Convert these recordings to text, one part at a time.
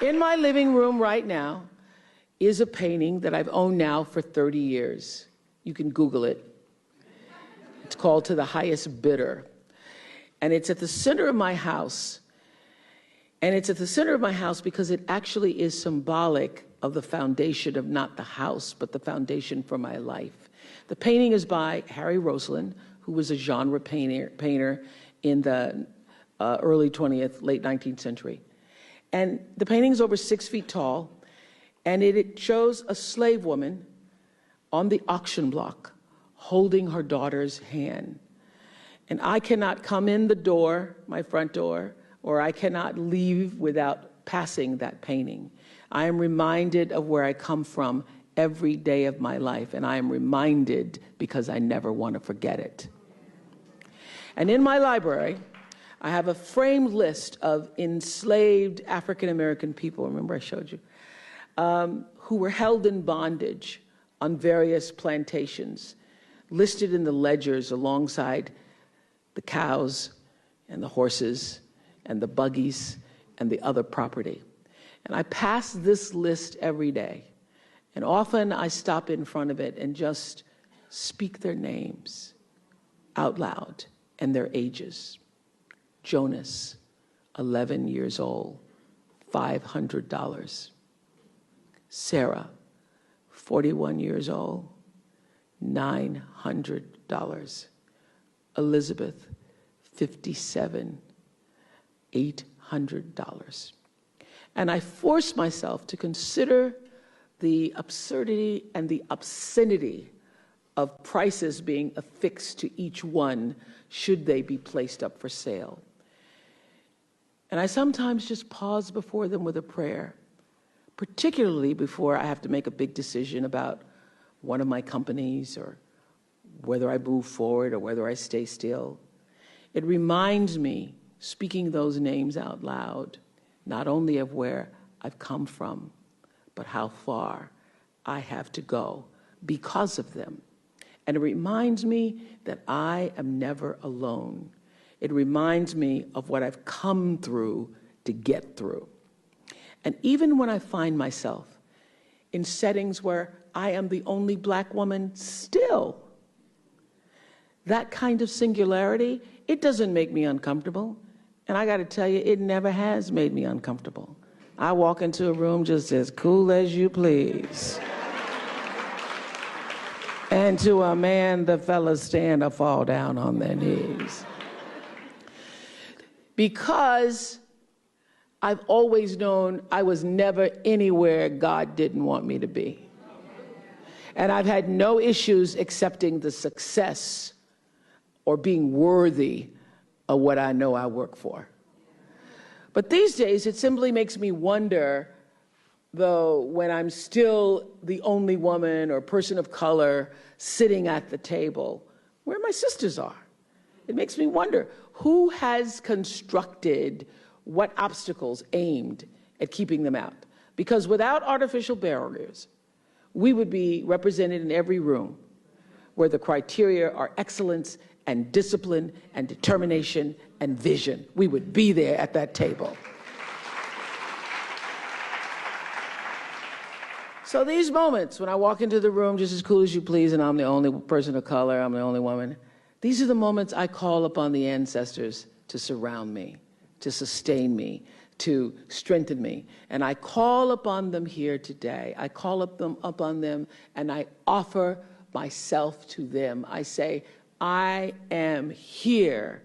In my living room right now is a painting that I've owned now for 30 years. You can Google it. It's called To the Highest Bidder. And it's at the center of my house. And it's at the center of my house because it actually is symbolic of the foundation of not the house, but the foundation for my life. The painting is by Harry Roslin, who was a genre painter in the early 20th, late 19th century. And the painting is over 6 feet tall, and it shows a slave woman on the auction block holding her daughter's hand. And I cannot come in the door, my front door, or I cannot leave without passing that painting. I am reminded of where I come from every day of my life, and I am reminded because I never want to forget it. And in my library, I have a framed list of enslaved African-American people, remember I showed you, who were held in bondage on various plantations, listed in the ledgers alongside the cows and the horses and the buggies and the other property. And I pass this list every day. And often I stop in front of it and just speak their names out loud and their ages. Jonas, 11 years old, $500. Sarah, 41 years old, $900. Elizabeth, 57, $800. And I force myself to consider the absurdity and the obscenity of prices being affixed to each one should they be placed up for sale. And I sometimes just pause before them with a prayer, particularly before I have to make a big decision about one of my companies or whether I move forward or whether I stay still. It reminds me, speaking those names out loud, not only of where I've come from, but how far I have to go because of them. And it reminds me that I am never alone. It reminds me of what I've come through to get through. And even when I find myself in settings where I am the only Black woman still, that kind of singularity, it doesn't make me uncomfortable. And I got to tell you, it never has made me uncomfortable. I walk into a room just as cool as you please. And to a man, the fellas stand or fall down on their knees. Because I've always known I was never anywhere God didn't want me to be. And I've had no issues accepting the success or being worthy of what I know I work for. But these days, it simply makes me wonder, though, when I'm still the only woman or person of color sitting at the table, where my sisters are. It makes me wonder, who has constructed what obstacles aimed at keeping them out? Because without artificial barriers, we would be represented in every room where the criteria are excellence and discipline and determination and vision. We would be there at that table. So these moments when I walk into the room just as cool as you please and I'm the only person of color, I'm the only woman, these are the moments I call upon the ancestors to surround me, to sustain me, to strengthen me. And I call upon them here today. I call upon them and I offer myself to them. I say, I am here.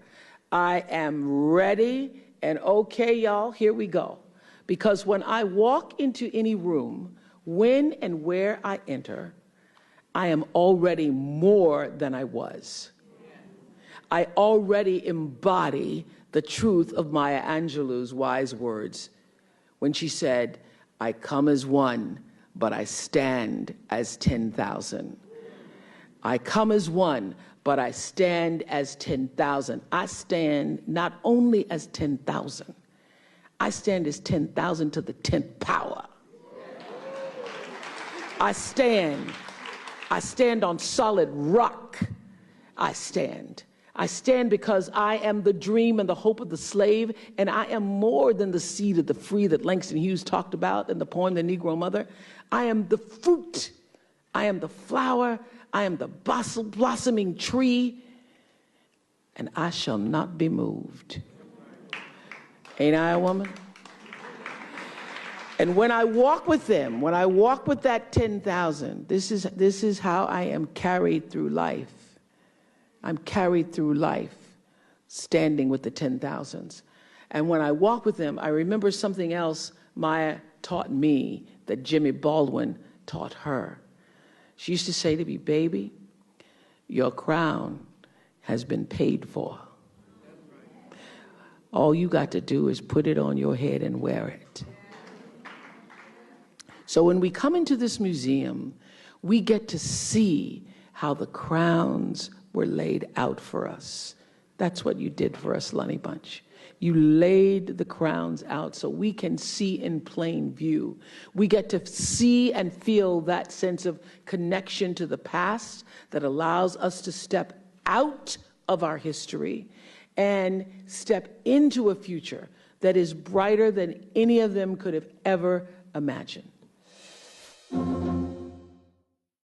I am ready. And okay, y'all, here we go. Because when I walk into any room, when and where I enter, I am already more than I was. I already embody the truth of Maya Angelou's wise words when she said, I come as one, but I stand as 10,000. I come as one, but I stand as 10,000. I stand not only as 10,000, I stand as 10,000 to the 10th power. I stand on solid rock. I stand. I stand because I am the dream and the hope of the slave, and I am more than the seed of the free that Langston Hughes talked about in the poem, The Negro Mother. I am the fruit. I am the flower. I am the blossoming tree, and I shall not be moved. Ain't I a woman? And when I walk with them, when I walk with that 10,000, this is how I am carried through life. I'm carried through life, standing with the 10,000s. And when I walk with them, I remember something else Maya taught me that Jimmy Baldwin taught her. She used to say to me, baby, your crown has been paid for. All you got to do is put it on your head and wear it. So when we come into this museum, we get to see how the crowns were laid out for us. That's what you did for us, Lunny Bunch. You laid the crowns out so we can see in plain view. We get to see and feel that sense of connection to the past that allows us to step out of our history and step into a future that is brighter than any of them could have ever imagined.